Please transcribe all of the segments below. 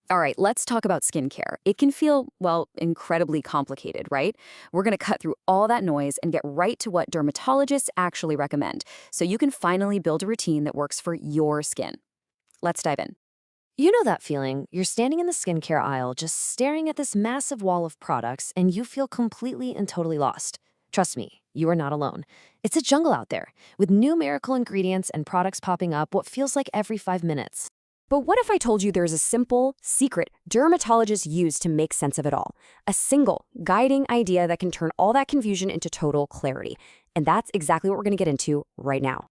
All right, let's talk about skincare. It can feel, well, incredibly complicated, right? We're going to cut through all that noise and get right to what dermatologists actually recommend, so you can finally build a routine that works for your skin. Let's dive in. You know that feeling? You're standing in the skincare aisle just staring at this massive wall of products and you feel completely and totally lost. Trust me, you are not alone. It's a jungle out there with new miracle ingredients and products popping up what feels like every 5 minutes. But what if I told you there's a simple, secret dermatologists use to make sense of it all? A single, guiding idea that can turn all that confusion into total clarity. And that's exactly what we're going to get into right now.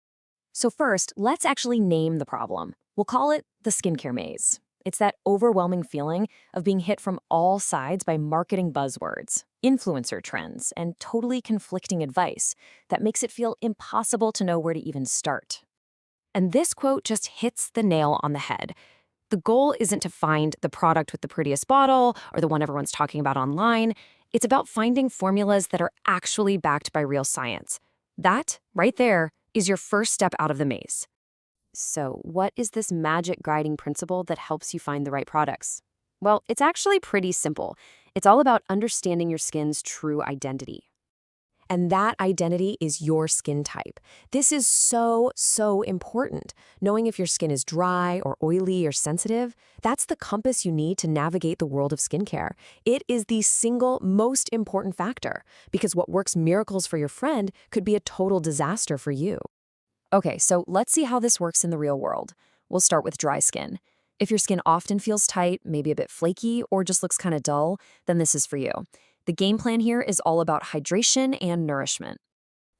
So first, let's actually name the problem. We'll call it the skincare maze. It's that overwhelming feeling of being hit from all sides by marketing buzzwords, influencer trends, and totally conflicting advice that makes it feel impossible to know where to even start. And this quote just hits the nail on the head. The goal isn't to find the product with the prettiest bottle or the one everyone's talking about online. It's about finding formulas that are actually backed by real science. That, right there, is your first step out of the maze. So, what is this magic guiding principle that helps you find the right products? Well, it's actually pretty simple. It's all about understanding your skin's true identity. And that identity is your skin type. This is so important. Knowing if your skin is dry or oily or sensitive, that's the compass you need to navigate the world of skincare. It is the single most important factor, because what works miracles for your friend could be a total disaster for you. Okay, so let's see how this works in the real world. We'll start with dry skin. If your skin often feels tight, maybe a bit flaky, or just looks kind of dull, then this is for you. The game plan here is all about hydration and nourishment.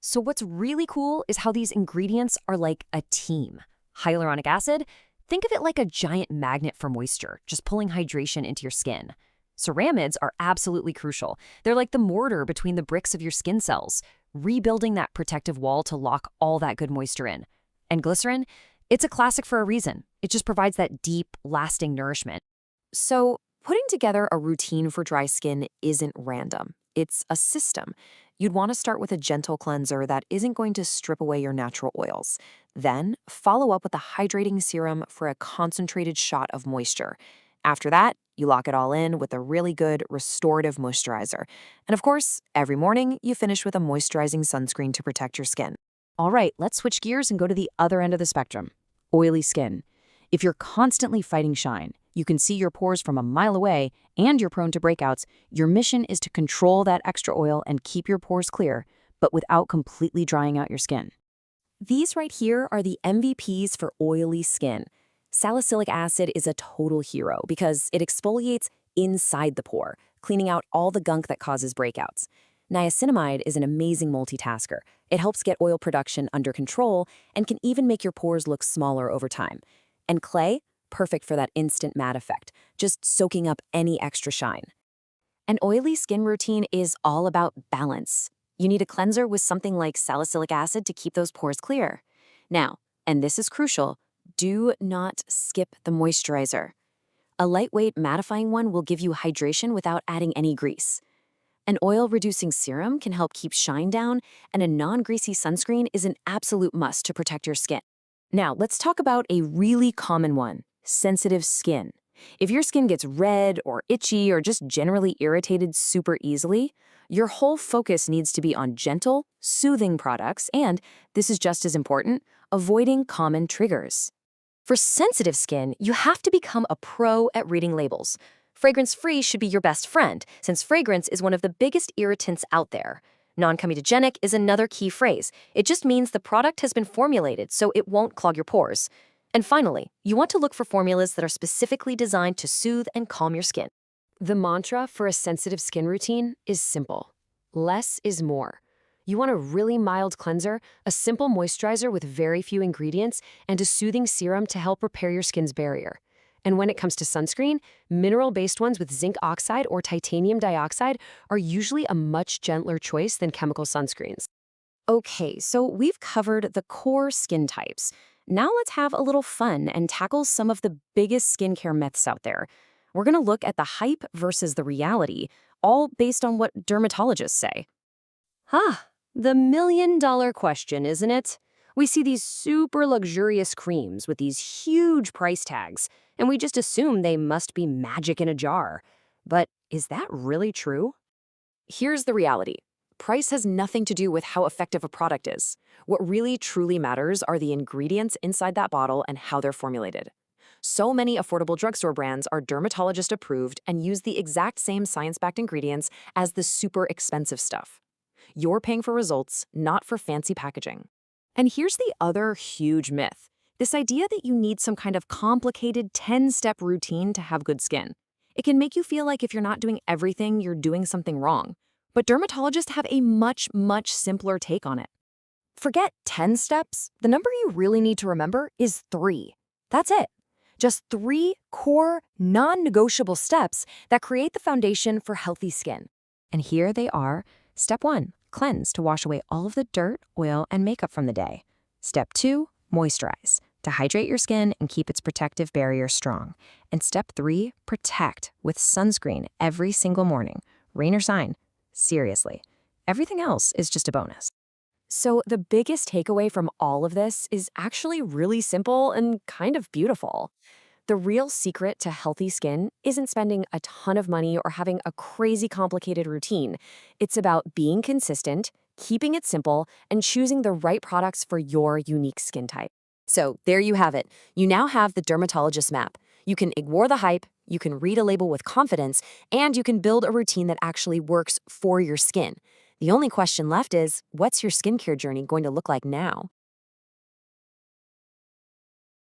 So what's really cool is how these ingredients are like a team. Hyaluronic acid, think of it like a giant magnet for moisture, just pulling hydration into your skin. Ceramides are absolutely crucial. They're like the mortar between the bricks of your skin cells, rebuilding that protective wall to lock all that good moisture in. And glycerin, it's a classic for a reason. It just provides that deep, lasting nourishment. So putting together a routine for dry skin isn't random. It's a system. You'd want to start with a gentle cleanser that isn't going to strip away your natural oils. Then follow up with a hydrating serum for a concentrated shot of moisture. After that, you lock it all in with a really good restorative moisturizer. And of course, every morning, you finish with a moisturizing sunscreen to protect your skin. All right, let's switch gears and go to the other end of the spectrum. Oily skin. If you're constantly fighting shine, you can see your pores from a mile away, and you're prone to breakouts, your mission is to control that extra oil and keep your pores clear, but without completely drying out your skin. These right here are the MVPs for oily skin. Salicylic acid is a total hero because it exfoliates inside the pore, cleaning out all the gunk that causes breakouts. Niacinamide is an amazing multitasker. It helps get oil production under control and can even make your pores look smaller over time. And clay, perfect for that instant matte effect, just soaking up any extra shine. An oily skin routine is all about balance. You need a cleanser with something like salicylic acid to keep those pores clear. Now, and this is crucial, do not skip the moisturizer. A lightweight mattifying one will give you hydration without adding any grease. An oil-reducing serum can help keep shine down, and a non-greasy sunscreen is an absolute must to protect your skin. Now, let's talk about a really common one, sensitive skin. If your skin gets red or itchy or just generally irritated super easily, your whole focus needs to be on gentle, soothing products and, this is just as important, avoiding common triggers. For sensitive skin, you have to become a pro at reading labels. Fragrance-free should be your best friend, since fragrance is one of the biggest irritants out there. Non-comedogenic is another key phrase. It just means the product has been formulated so it won't clog your pores. And finally, you want to look for formulas that are specifically designed to soothe and calm your skin. The mantra for a sensitive skin routine is simple. Less is more. You want a really mild cleanser, a simple moisturizer with very few ingredients, and a soothing serum to help repair your skin's barrier. And when it comes to sunscreen, mineral-based ones with zinc oxide or titanium dioxide are usually a much gentler choice than chemical sunscreens. Okay, so we've covered the core skin types. Now let's have a little fun and tackle some of the biggest skincare myths out there. We're going to look at the hype versus the reality, all based on what dermatologists say. The million-dollar question, isn't it? We see these super luxurious creams with these huge price tags. and we just assume they must be magic in a jar. But is that really true? Here's the reality. Price has nothing to do with how effective a product is. What really truly matters are the ingredients inside that bottle and how they're formulated. So many affordable drugstore brands are dermatologist-approved and use the exact same science-backed ingredients as the super expensive stuff. You're paying for results, not for fancy packaging. And here's the other huge myth. This idea that you need some kind of complicated 10-step routine to have good skin. It can make you feel like if you're not doing everything, you're doing something wrong. But dermatologists have a much, much simpler take on it. Forget 10 steps. The number you really need to remember is 3. That's it. Just 3 core, non-negotiable steps that create the foundation for healthy skin. And here they are. Step 1, cleanse to wash away all of the dirt, oil, and makeup from the day. Step 2, moisturize to hydrate your skin and keep its protective barrier strong. And step 3, protect with sunscreen every single morning, rain or shine. Seriously, everything else is just a bonus. So the biggest takeaway from all of this is actually really simple and kind of beautiful. The real secret to healthy skin isn't spending a ton of money or having a crazy complicated routine. It's about being consistent, keeping it simple, and choosing the right products for your unique skin type. So there you have it. You now have the Dermatologist Map. You can ignore the hype, you can read a label with confidence, and you can build a routine that actually works for your skin. The only question left is, what's your skincare journey going to look like now?